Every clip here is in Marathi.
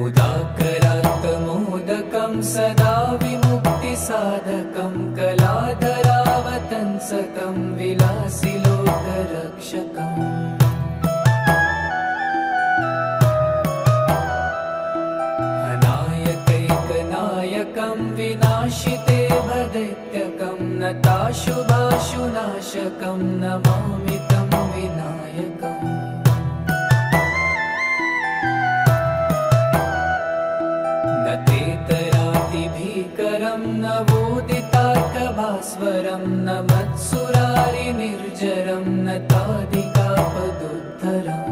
मुदाकरात् मोदकं सदा विमुक्तिसाधकं कलाधरावतंसकं विलासि लोकरक्षकम् अनायकैकनायकं विनाशिते भदैत्यकं नताशुभाशुनाशकं नमामि तं विनायकम् भीकरं नवोदितार्कभास्वरं न मत्सुरारिनिर्जरं न तादिकापदुद्धरम्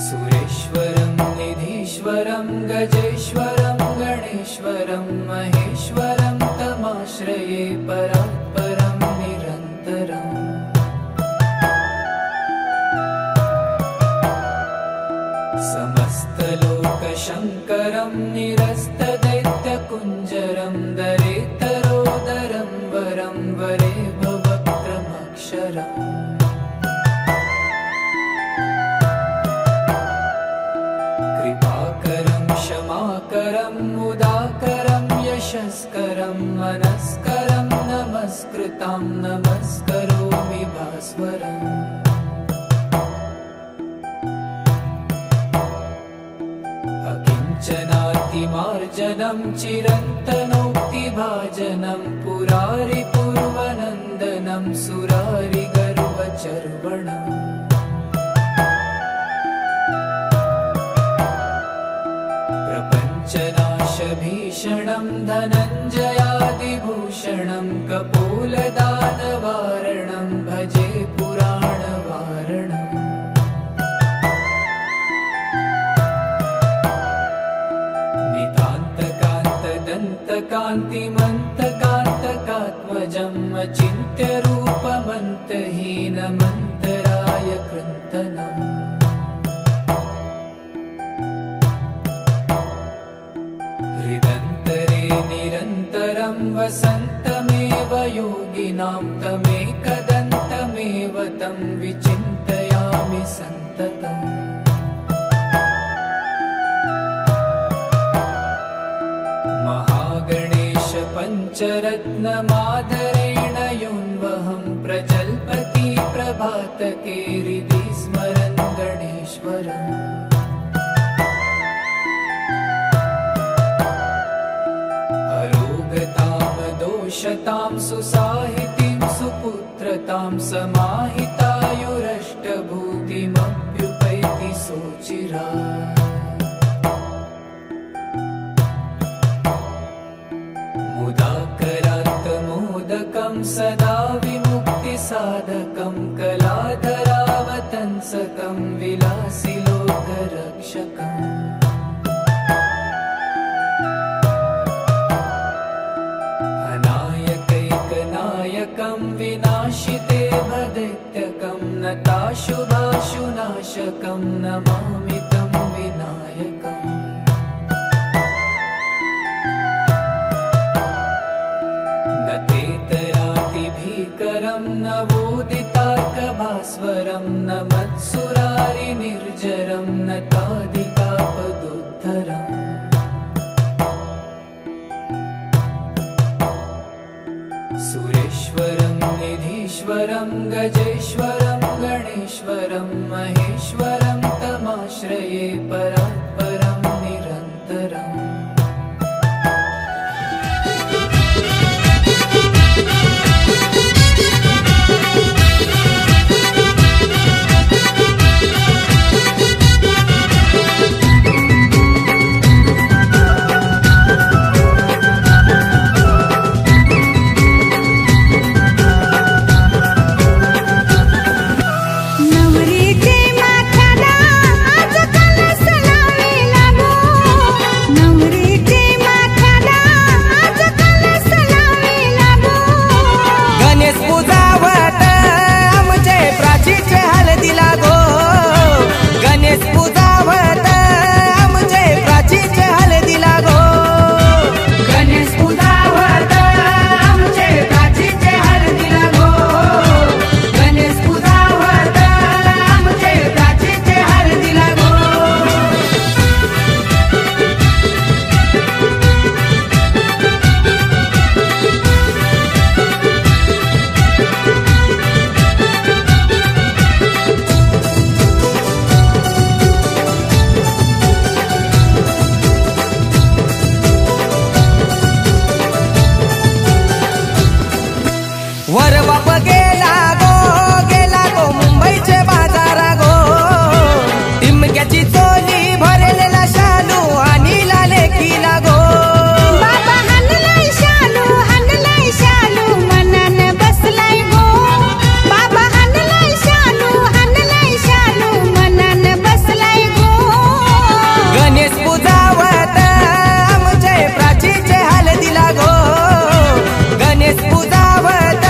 सुरेश्वरं निधीश्वरं गजेश्वरं गणेश्वरं महेश्वरं तमाश्रये परात्परं निरन्तरम् समस्तलोकशङ्करं निरस्तदैत्यकुञ्जरं दरेतरोदरं वरं वरे भवक्रमक्षरम् कृपाकरं क्षमाकरं मुदाकरं यशस्करं मनस्करं नमस्कृतां नमस्करोमि भास्वरम् अकिञ्चनातिमार्जनं चिरन्तनोक्तिभाजनं पुरारिपूर्वनन्दनं सुरारिगर्वचर्वणम् प्रपञ्चनाशभीषणं धनञ्जयादिभूषणं कपोलदानवारणं भजे पुराणवारणम् कान्तिमन्तकान्तकात्मजम् अचिन्त्यरूपमन्तहीनमन्तराय कृन्तनम् हृदन्तरे निरन्तरं वसन्तमेव योगिनां तमेकदन्तमेव तं विचिन्तयामि सन्ततम् पञ्चरत्नमादरेण योऽन्वहं प्रजल्पति प्रभातके हृदि स्मरन् गणेश्वरम् अरोगतामदोषतां सुसाहितीं सुपुत्रतां समाहितायुरष्टभूतिमभ्युपैति सोचिरात् मुदाकरात् मोदकं सदा विमुक्तिसाधकं कलाधरावतंसकं विलासि लोकरक्षकम् अनायकैकनायकं विनाशिते भदैत्यकं नताशुभाशुनाशकं नमामि तं विनायकम् भीकरं नवोदितार्कभास्वरं न मत्सुरारिनिर्जरं न तादिकापदुद्धरम् सुरेश्वरं निधीश्वरं गजेश्वरं गणेश्वरं महेश्वरं तमाश्रये परात्परं निरन्तरम् नवरीचे माथ्याला आज कलश लावे वर बाप गेला गो मुंबईचे बाजारा गो टिमक्याची चोली भरलेला शालू आणि लाले किला गो बाबा हाणलाय शालू मनान बसलाय गो बाबा हाणलाय शालू मनान बसलाय गो गणेश पूजावत आमचे प्राचीचे हाल दिला गो गणेश पूजावत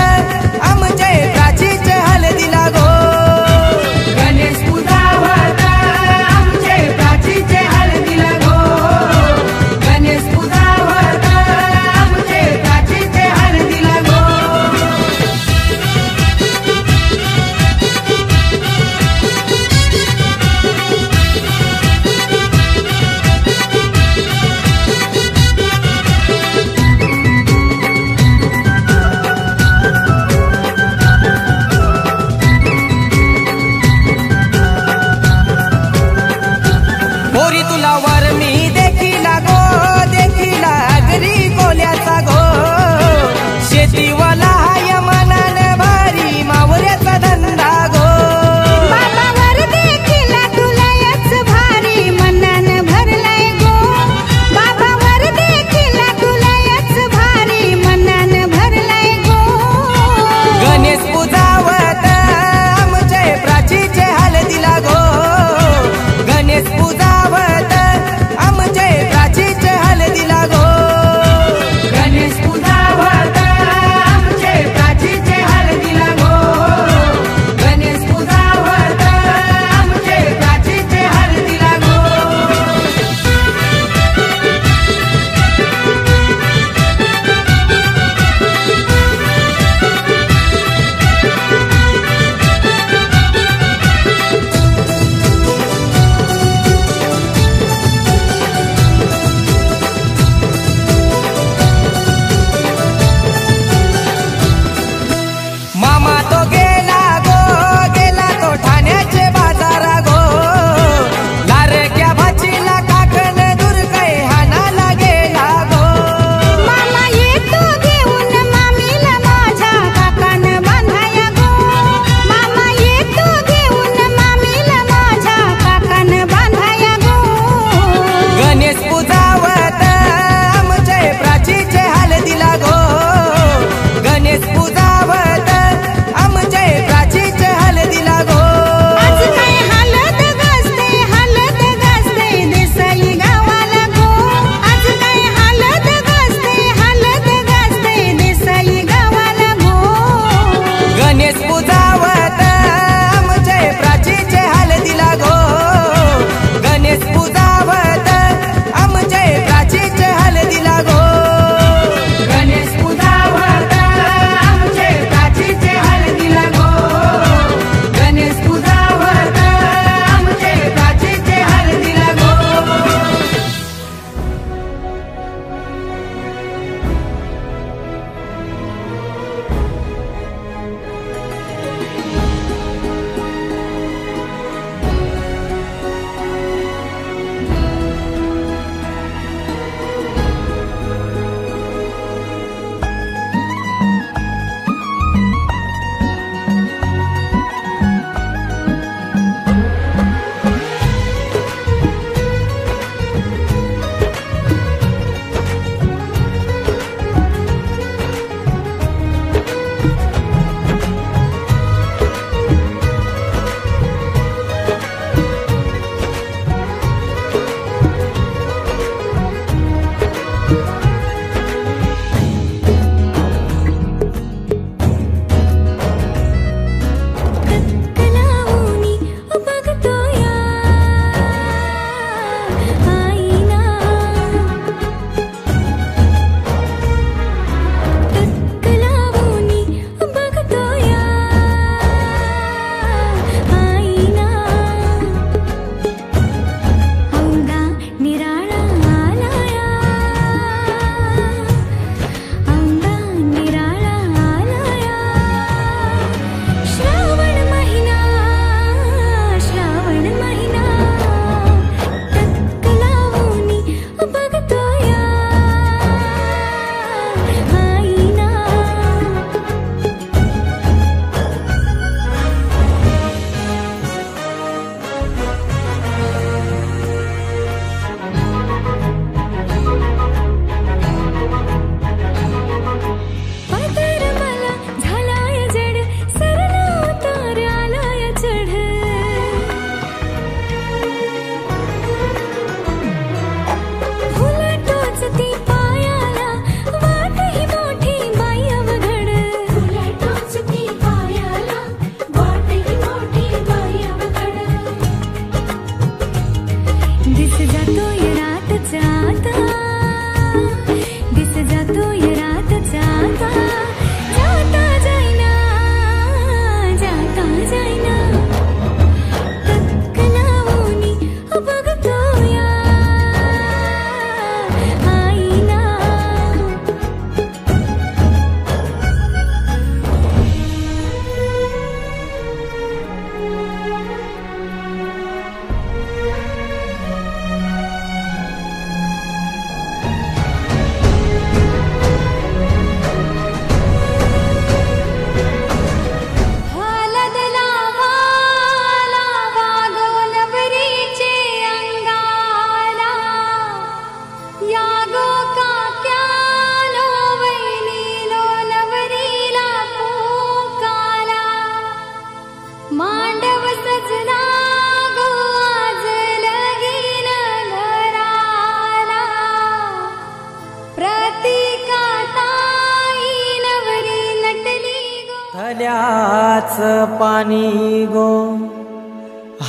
तल्याच पाणी गो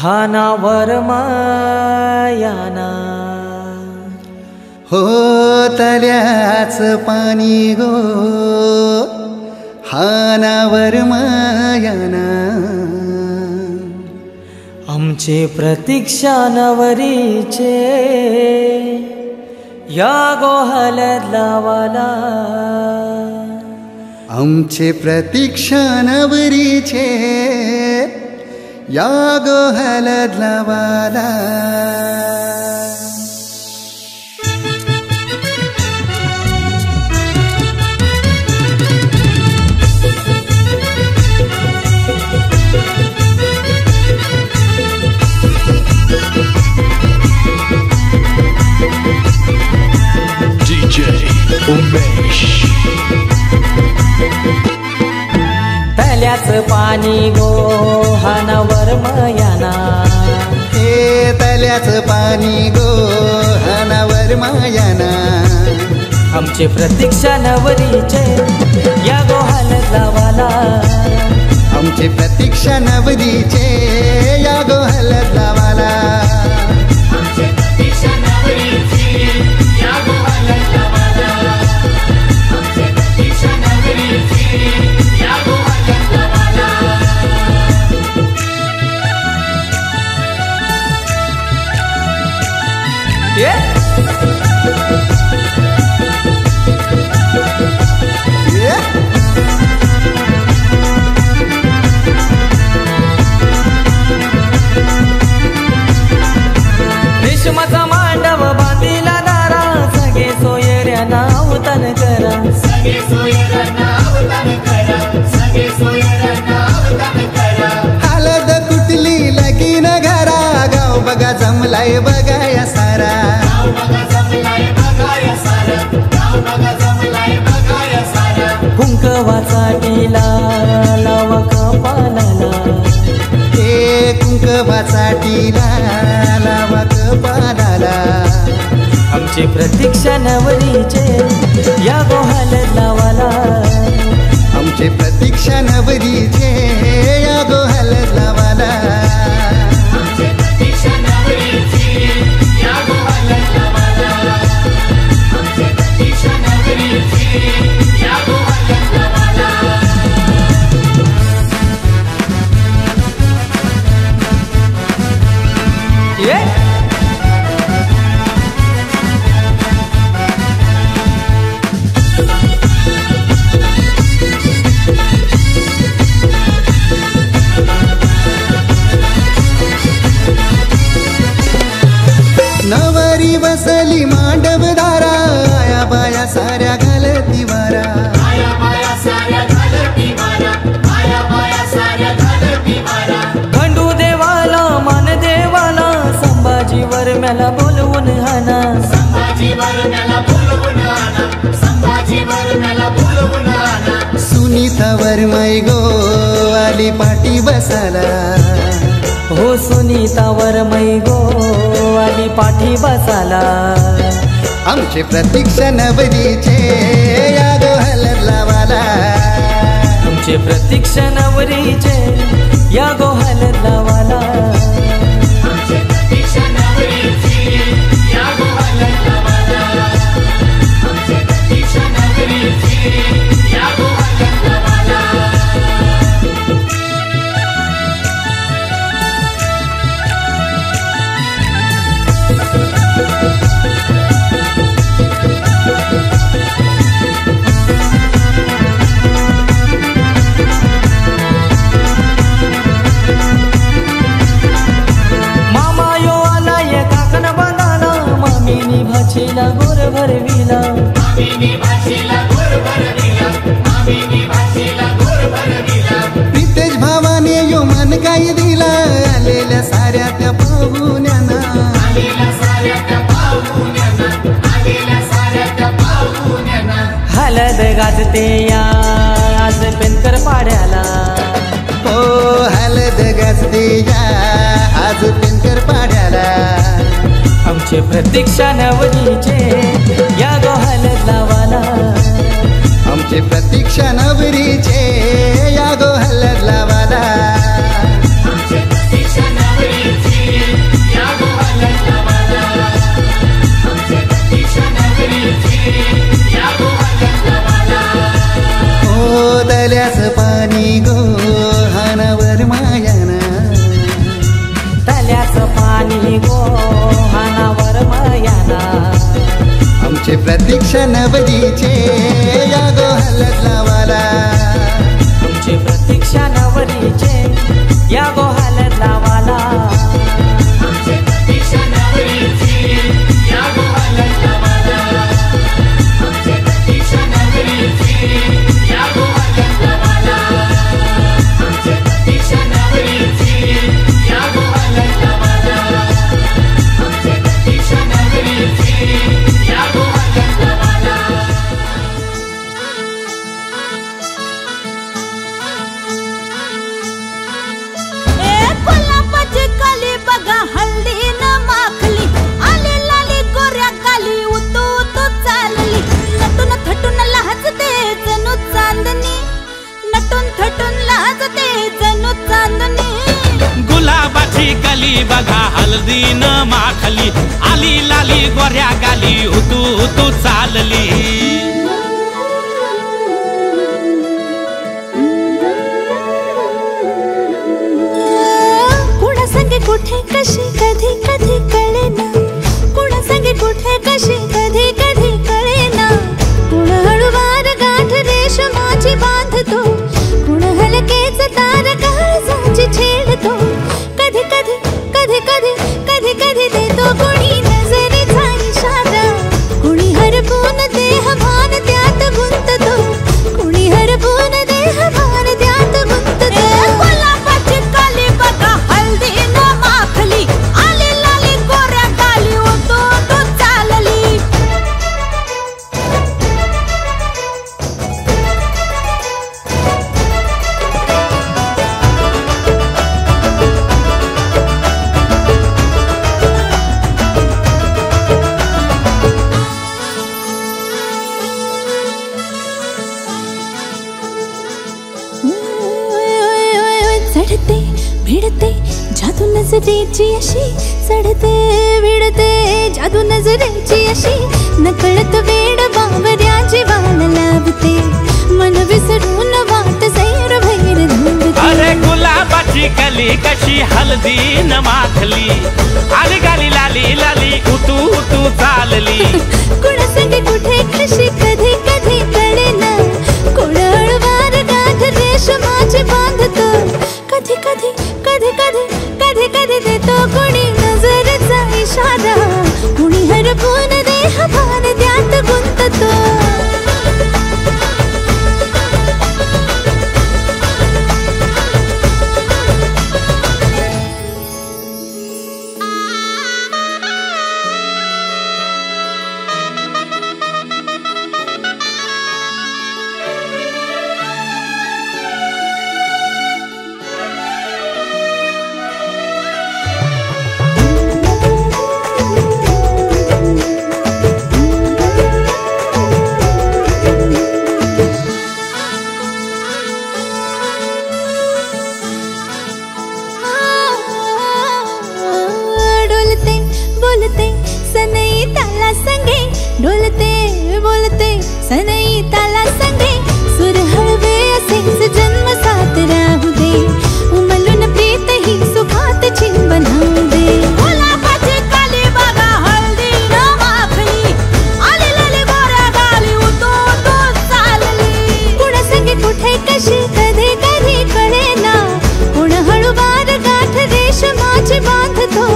हानावर मायाना हो तल्याच पाणी गो हानावर मायाना आमचे प्रतीक्षा नवरीचे या गो हलद लावाला आमचे प्रतीक्षा नवरीचे या गो हलद लावाला DJ उमेश तल्याच पाणी गो हानावर मायाना हे तल्याच पाणी गो हानावर मायाना आमचे प्रतीक्षा नवरीचे या गो हलद लावाला आमचे प्रतीक्षा नवरीचे या गो हलद लावाला रेशमाचा मांडव बांधिला दारा सगळे सोयऱ्या नावतन करा हलद कुटली लगीन घरा गाव बघा जमलाय बघाया सारा कुंकवाचा टीला लावा कपालाला हे कुंकवाचा टीला लावा कपालाला आमची प्रतीक्षा नवरीचे या गो हलद लावाला आमचे प्रतीक्षा नवरीचे या गो हलद लावाला नवरी बसली मांडव दारा आया बाया साऱ्या घालती वारा खंडू देवाला मान देवाला संभाजीवर मला बोलवून हाना सुनीतावर मै गो आली पाठी बसाला हो सुनीतावर मै गो आली पाठी बसाला आमचे प्रतीक्षा नवरीचे या गो हलद लावाला आमचे प्रतीक्षा नवरीचे या गो हलद लावाला भाचीला गोर भरविला प्रितेश भावाने यो मन काही दिला आलेल्या साऱ्या त्या पाहुण्यांना हलद गाजते या आज पेनकर पाड्याला हो हलद गाजते या आज पेनकर पाड्याला आमचे प्रतीक्षा नवरीचे या गो हलद लावाला आमचे प्रतीक्षा नवरीचे या गो तुमची प्रतीक्षा नवरीचे या गो हलत लावाला तुमची प्रतीक्षा नवरीचे या गो हलत लावाला गुलाबाची कली बघा हल्दी न माखली आली लाली गोऱ्या गाली उतू उतू चालली कुणा संगे कुठे कशी कधी कधी कळेना कुणा संगे कुठे कशी कधी कधी कळेना कुण हळूवार गाठ रेशमाची बांधतो कुण हलकेच तार काळजाची छेडतो कधी कधी कधी कधी कधी कधी देतो कुणी नजरेचा इशारा कुणी हरपून देह भान त्यात गुंततो कुणी हरपून देह भान त्यात गुंततो गुलाबाची काली बघा हल्दी न माखली आली लाली गोऱ्या गाली उतू उतू चालली चढते भिडते जादू नजरेची अशी चढते भिडते जादू नजरेची अशी नकळत वेड बावऱ्या जीवाला लावते मन विसरून वाट सैर भैर धुंदते अरे गुलाबाची कली कशी हल्दी न माखली आली गाली लाली लाली उतू उतू चालली कुणा संगे कुठे कशी कधी कधी कळेना कुण हळूवार गाठ रेशमाची बांधतो कधी कधी कधी कधी कधी कधी देतो कुणी नजरेचा इशारा कुणी हरपून देह भान त्यात गुंततो डोलते बोलते सनई ताला संगे सुर हळवे असेच जन्म साथ राहू दे उमलून प्रीत ही सुखात चिंबन होऊ दे गुलाबाची काली बघा हळदी न माखली आली लाली गोऱ्या गाली उतू उतू चालली कुणा संगे कुठे कशी कधी कधी कळेना कुण हळूवार गाठ रेशमाची बांधतो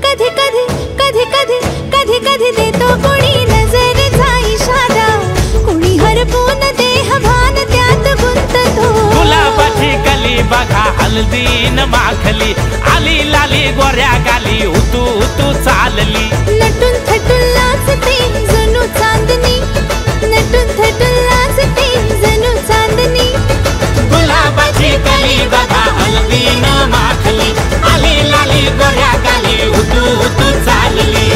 कधी कधी कधी कधी कधी कधी देतो कुणी नजरेचा इशारा कुणी हरपून देह भान त्यात गुंततो गुलाबाची कली बघा हल्दी न माखली आली लाली गोऱ्या गाली उतू उतू चालली नटून थटून लाजते जणू चांदणी नटून थटून लाजते जणू चांदणी गुलाबाची कली बघा हल्दी न माखली आली लाली गोऱ्या गाली उतू उतू चालली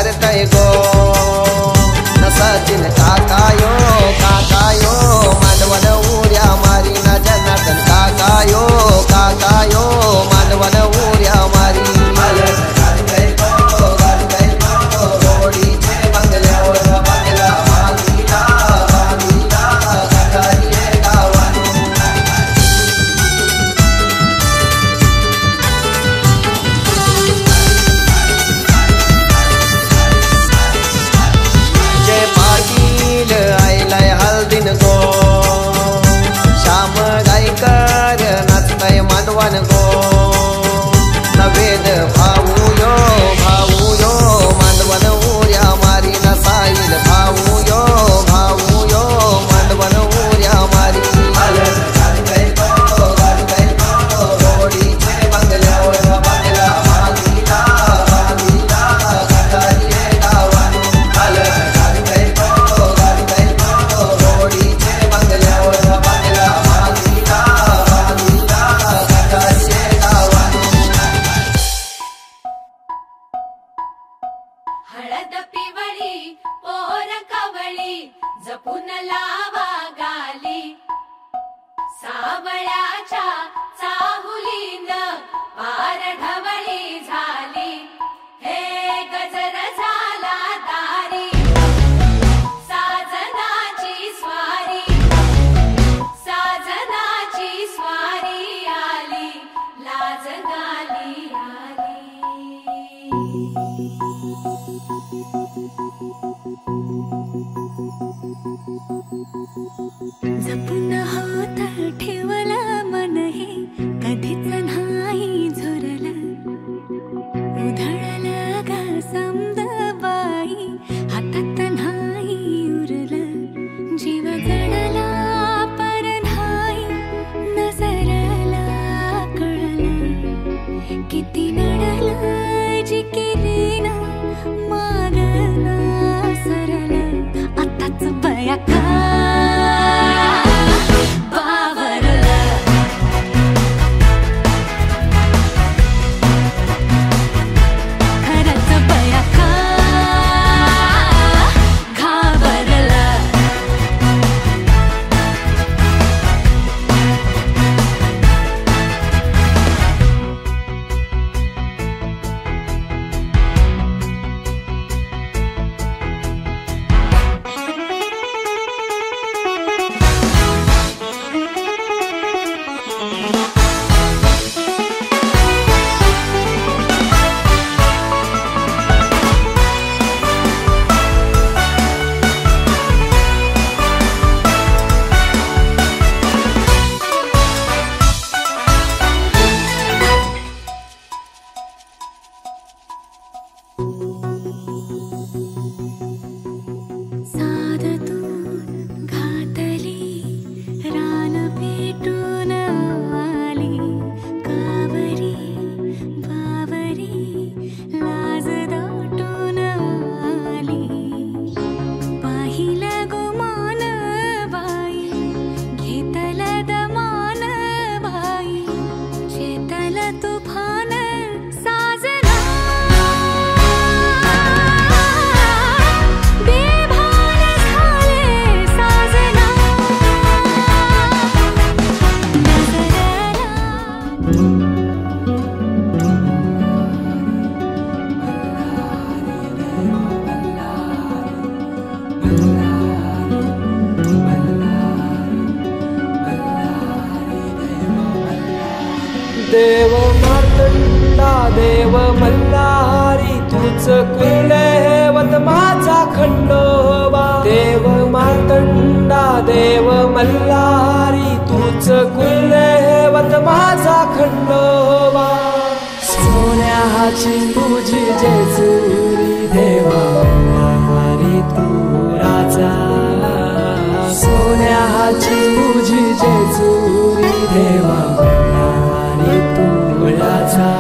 करतय गो न सचिन काकायो मांडवन उड्या मारीना जनार्दन काकायो मांडवन उड्या मारी होडीचे बंगल्यावर बंगला बांधिला गटारी गावानो जय पाटील आयलाय हल्दीन गो श्याम गायकर नाचतय मांडवन गो नवेद भाऊ यो मांडवन उड्या मारी न साईल भाऊ यो मांडवन उड्या मारी होडीचे बंगल्यावर बंगला बांधिला गटारी गावानो होडीचे बंगल्यावर बंगला बांधिला गटारी गावानो हळद पिवळी पोर कवळी जपून लावा गाली सावळ्याच्या चाहुलीन पार ढवळी झाली हे गजर झाला दारी साजनाची स्वारी आली लाज गाली आली जपून होत ठेवला मन हे कधीच नाही झुरलं उधळलं ग समद बाई हातात नाही उरलं जीव जडला पर नाही नजरला कळलं किती नडलं जी केली ना मागना सरलं आताच बया का देव मार्तंडा देव मल्हारी तूच कुलदैवत माझा खंडोबा देव मार्तंडा देव मल्हारी तूच कुलदैवत माझा खंडोबा सोन्याची तुझी जेजुरी देवा मल्हारी तू राजा सोन्याची तुझी जेजुरी देवा मल्हारी तू राजा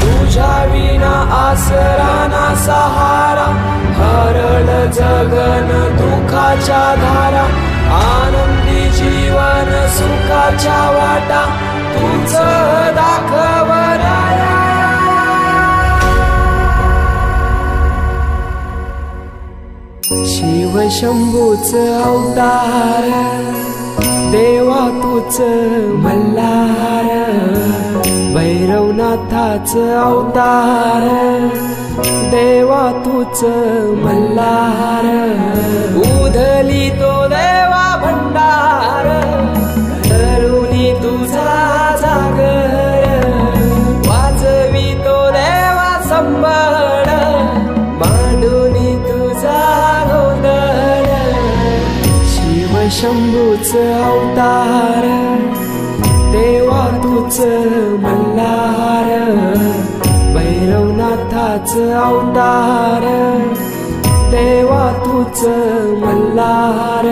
तुझ्या विना आस सहारा, हरळ जगन दुःखाच्या धारा, आनंदी जीवन सुखाच्या वाटा, तूच दाखव राया. शिव शंभूच अवतार, देवा तूच मल्हार, भैरवनाथाच अवतार, देवा तूच मल्हार. उधली तो देवा भंडार, धरुनी तुझा जागर, वाजवी तो देवा संबळ, मांडुनी तुझा गोंधळ. शिव शंभूच अवतार, देवा तूच मल्हार, भैरवनाथाच अवतार, देवा तूच मल्हार.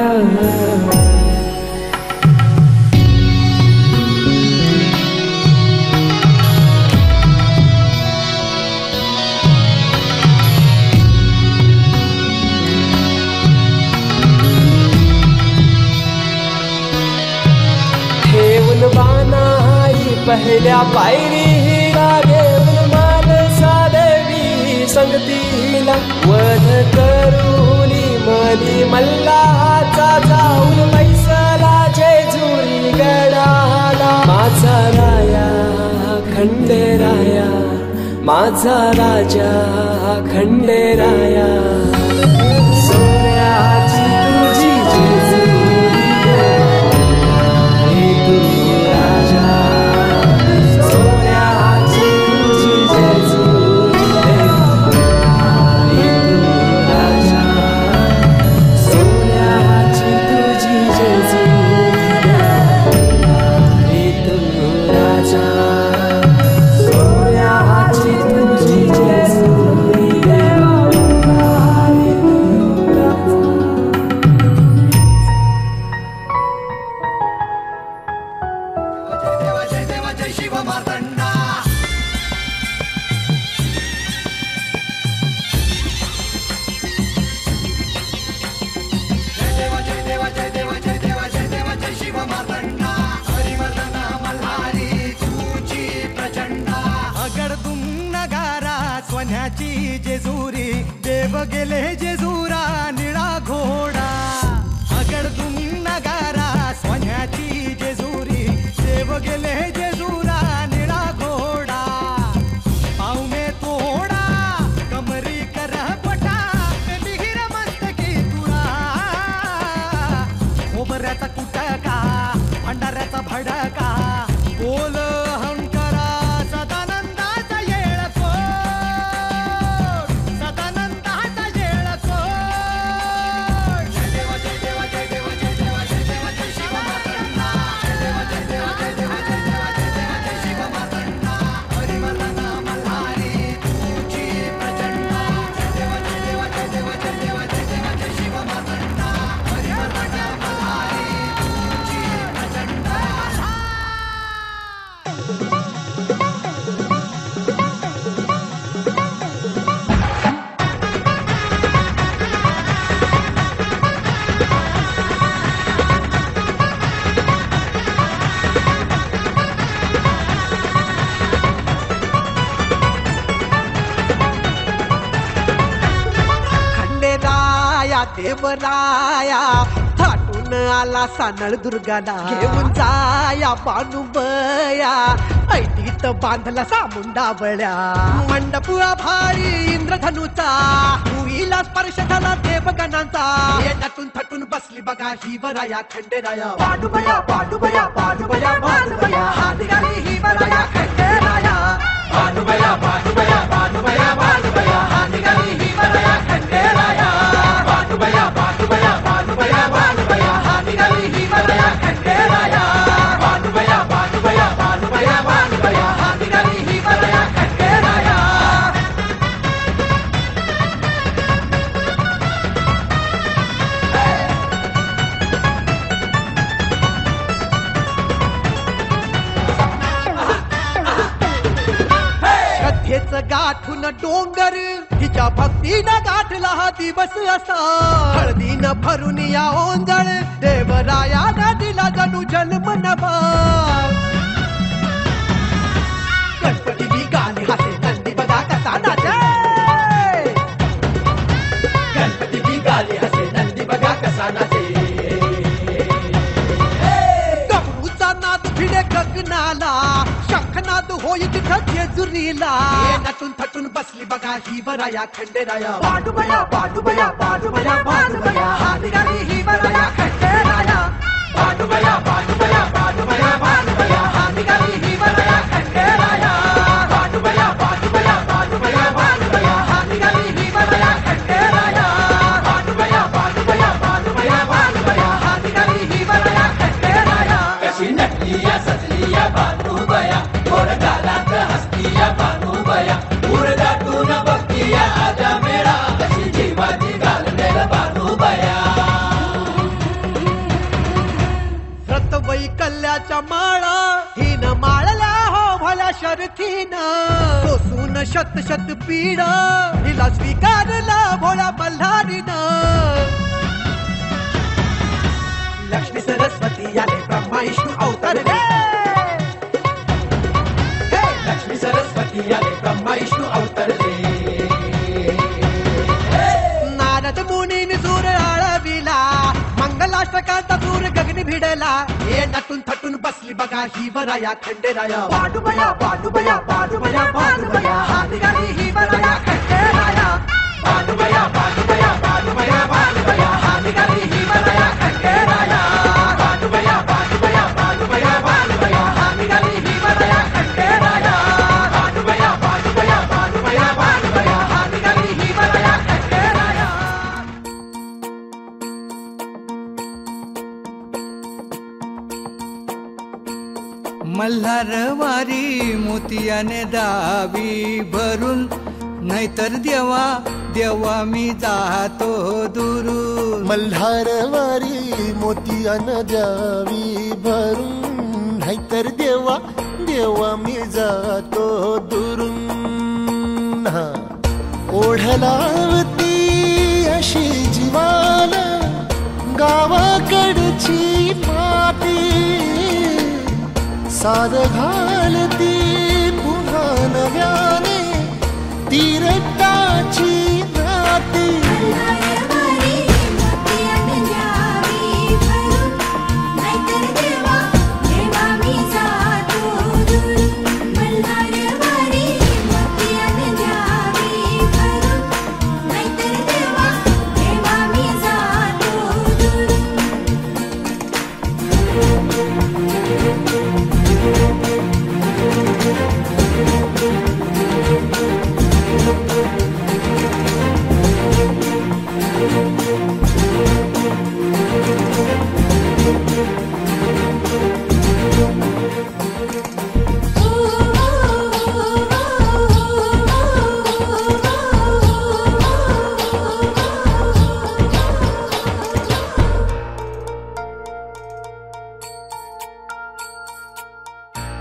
ठेवून बानाई पहिल्या पायरीला, घेऊन मानसा देवी संगतीला, वध करूनी मनी मल्हाचा, जाऊन बैसला जेजुरी गडाला. माझा राया खंडेराया, माझा राजा खंडेराया, सोन्याची तुझी जेजुरी तू राजा, सोन्याची तुझी जेजुरी तू राजा, सोन्याची तुझी जेजुरी तू राजा, सोन्याची तुझी जेजुरी जेजुरी देव गेले जेजुरा निळा घोडा. अगडतून नगारा सोन्याची जेजुरी देव गेले जेजुरा निळा घोडा. पावमे तोडा कमरी कर पटा, बिहिर मस्तकी तुळा. खोबऱ्याचा कुटका भंडाऱ्याचा भडका, बोल हंकारा सदानंदाचा येळको, सदानंदाचा येळको. जय देव जय देव जय देव जय देव जय देव जय शिव मातंडा, जय देव जय देव जय देव जय देव जय देव जय शिव मातंडा. हरिवर्धन मल्हारी तुझी प्रचंडा, जय देव जय देव जय देव जय देव जय देव जय शिव मातंडा. हरिवर्धन मल्हारी तुझी प्रचंडा. खंडेराया देवराया थाटून आला सानळ दुर्गाला, घेऊन जाया बानुबया, ऐटीत बांधला सामुंडा बळ्या. मंडप भारी इंद्रधनुचा, भुईला स्पर्श झाला देवगणांचा. येटातून थटून बसली बघा हिवराया खंडेराया. बानुबया बानुबया बानुबया बानुबया, हात घाली हिवराया खंडेराया. बानुबया बानुबया बानुबया बानुबया, हात घाली हिवराया खंडेराया. बानुबया बानुबया बानुबया बानुबया, हात घाली हिवराया खंडेराया. बानुबया बानुबया बानुबया बानुबया, हात घाली हिवराया खंडेराया. कथेच गाठून डोंगर, तुझ्या भक्तीनं गाठला हा दिवस असा हळदीनं भरून या ओंजळ देवरायानं दिला जणू जन्म नवा गणपती बिगाले हाते नंदी बघा कसा नाचे गणपती बिगाले हाते नंदी बघा कसा नाचे गबरूचा नाद भिडे गगनाला शंखनाद होई तिथं जेजुरीला नटून थटून बसली बघा ही बराया खंडेराया बाडूबया बाडूबया बाडूबया बाडूबया हा निघाली ही बराया खंडेराया बाडूबया बाडूबया बाडूबया बाडूबया हा निघाली ही बराया खंडेराया बाडूबया बाडूबया बाडूबया बाडूबया हा निघाली ही बराया खंडेराया बाडूबया बाडूबया बाडूबया बाडूबया हा निघाली ही बराया खंडेराया कशी नटलीया सजलीया बानूबया गोड गालात हसतीया बानूबया उरदाटून बघतीया आजा मेळा कशी जीवाची घालमेल बानूबया व्रतवैकल्याच्या माळा हिन माळल्या हो भल्या शर्थीनं सोसून शत शत पीड हिला स्वीकारला भोळ्या मल्हारीनं लक्ष्मी सरस्वती आले ब्रह्मा विष्णू अवतरले लक्ष्मी सरस्वती आले ब्रह्मा विष्णू अवतरले नारद मुनीने सूर आळविला मंगलाष्टकांचा दूर गगनी भिडला हे नटून थटून बसली बघा ही बराया खंडेराया बाडूबया बाडूबया बाडूबया बाडूबया हा निघाली ही बराया खंडेराया बाडूबया बाडूबया बाडूबया बाडूबया हा निघाली ही बराया खंडेराया बाडूबया बाडूबया बाडूबया बाडूबया हा निघाली ही बराया खंडेराया बाडूबया बाडूबया बाडूबया बाडूबया हा निघाली ही बराया खंडेराया मल्हारवारी मोतियाने दावी भरून नाहीतर देवा देवा मी जातो दुरून मल्हारवारी मोतियान द्यावी भरून नाहीतर देवा देवा मी जातो दुरून ओढलावती अशी जीवाला गावाकडची माती साद घालती पुन्हा नव्याने तीरटाची नाती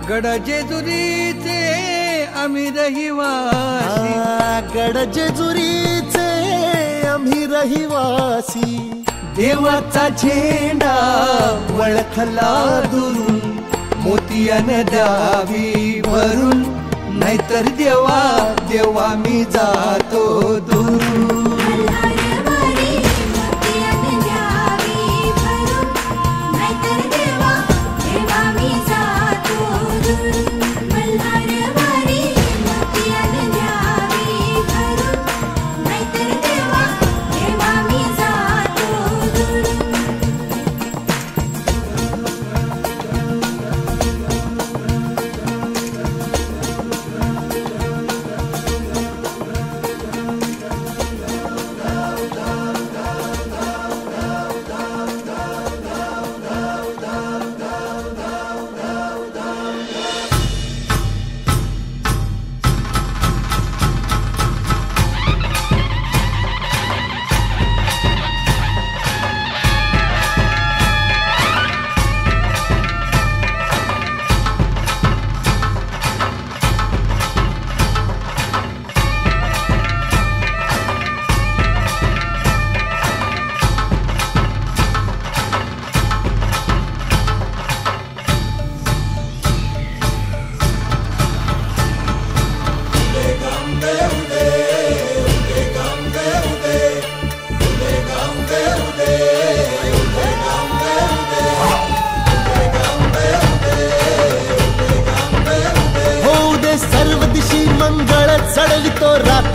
गड जेजुरीचे आम्ही रहिवासी गड जेजुरीचे आम्ही रहिवासी देवाचा झेंडा वळखला दुरून मोतियाने द्यावी भरून नाहीतर देवा देवा मी जातो दुरून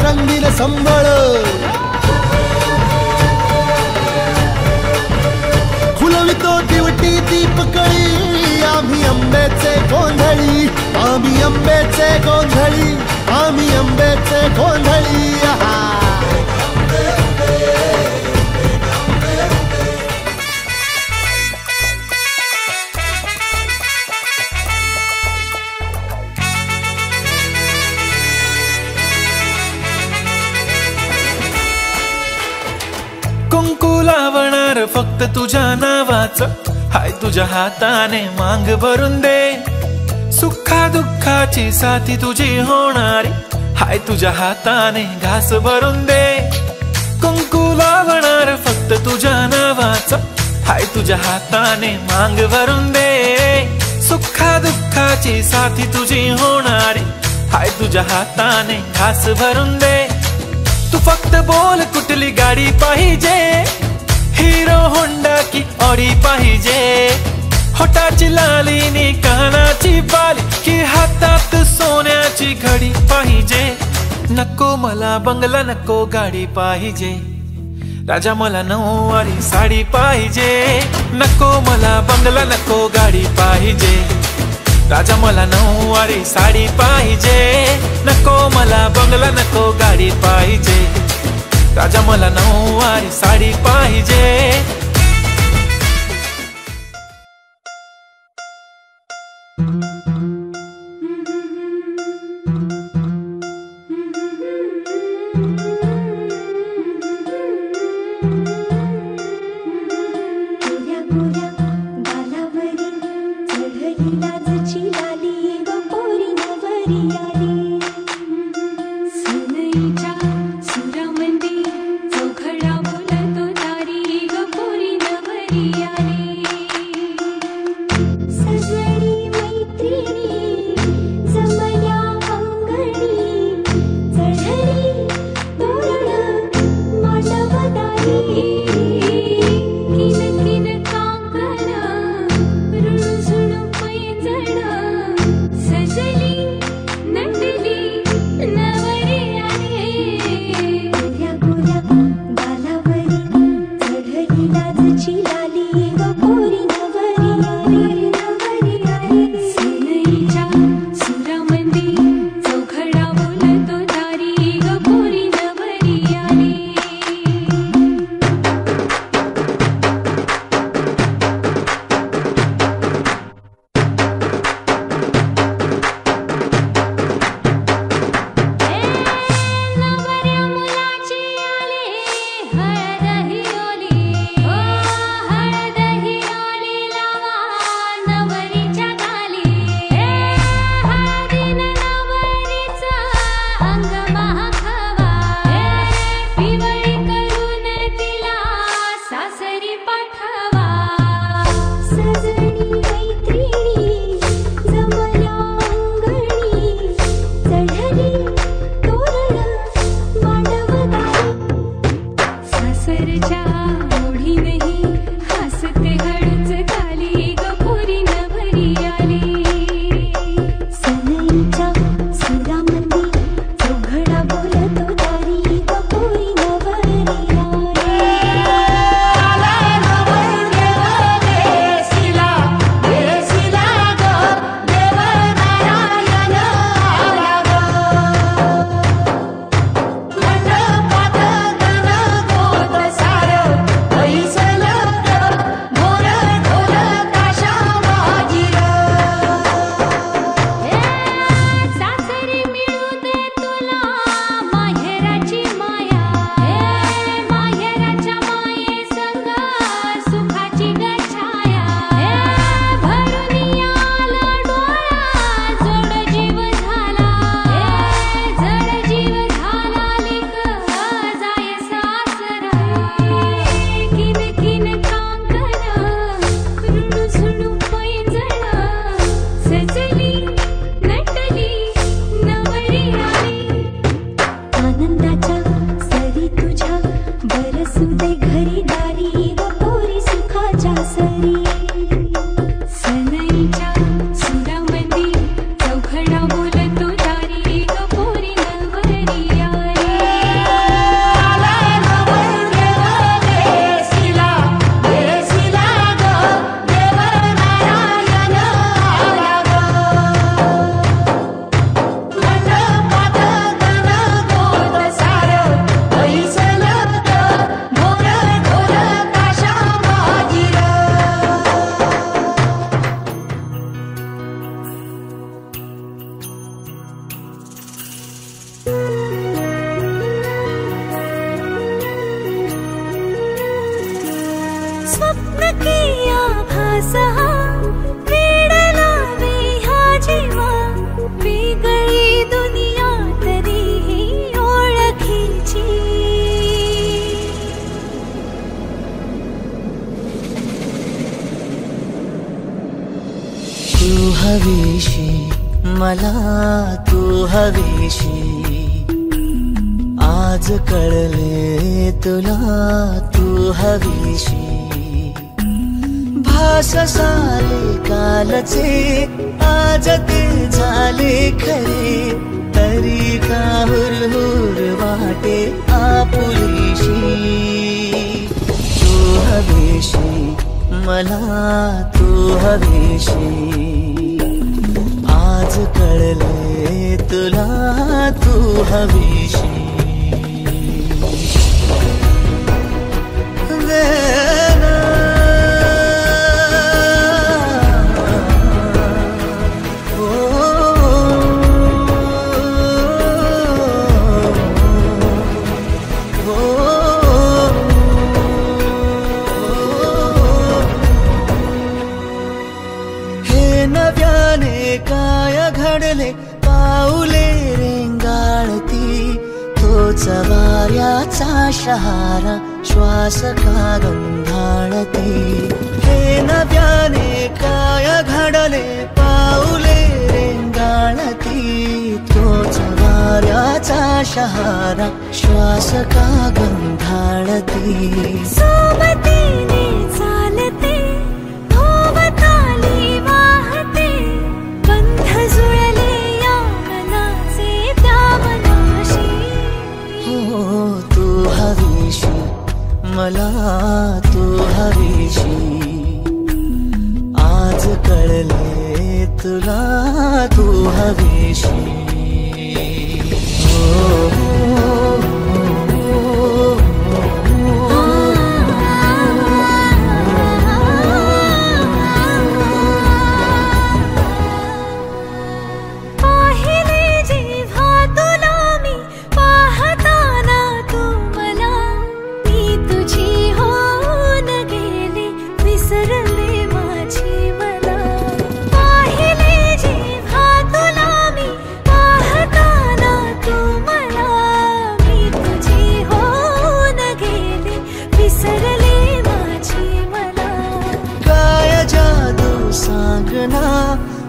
रंगीन संबळ खुलवितो दिवटी दीपकळी आम्ही आंब्याचे गोंधळी आम्ही आंब्याचे गोंधळी आम्ही आंब्याचे गोंधळी कुंकू लावणार फक्त तुझ्या नावाचं हाय तुझ्या हाताने मांग भरून दे सुखा दुःखाची साथी तुझी होणारी हाय तुझ्या हाताने घास भरून दे कुंकू लावणार फक्त तुझ्या नावाचं हाय तुझ्या हाताने मांग भरून दे सुखा दुःखाची साथी तुझी होणारी हाय तुझ्या हाताने घास भरून दे तू फक्त बोल कुठली गाडी पाहिजे हिरो होंडा की ऑडी पाहिजे होटाची लालीनी कानाची बाली की हातात सोन्याची घडी पाहिजे नको मला बंगला नको गाडी पाहिजे राजा मला नऊवारी साडी पाहिजे नको मला बंगला नको गाडी पाहिजे राजा मला नऊवारी साडी पाहिजे नको मला बंगला नको गाडी पाहिजे राजा मला नऊवारी साडी पाहिजे स्वप्न की आभास हा वेडला मी ह्या जीवा वेगळी दुनिया तरीही ओळखीची तू हवीशी मला तू हवीशी आज कळले तुला तू हवीशी भास सारे कालचे आज ते झाले खरे तरी का हुरहुर वाटे आपुलीशी तू हवीशी मला तू हवीशी आज कळले तुला तू हवीशी घडले पाऊले रेंगाळती तोच वाऱ्याचा शहारा श्वास का गंधाळती हे नव्याने काय घडले पाऊले रेंगाळती तोच वाऱ्याचा शहारा श्वास का गंधाळती सोबतीने चालते भोवताली वाहते बंध जुळले या मनाचे त्या मनाशी हो तू हवीशी मला तू हवीशी आज कळले तुला तू हवीशी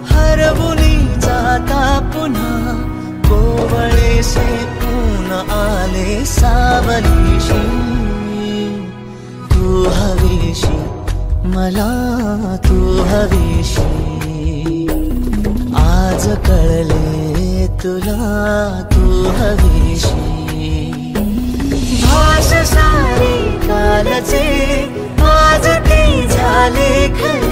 हरवुनी जाता पुन्हा कोवळे से ऊन आले सावलीशी तू हवीशी मला तू हवीशी आज कळले तुला तू हवीशी भास सारे कालचे आज ते झाले खरे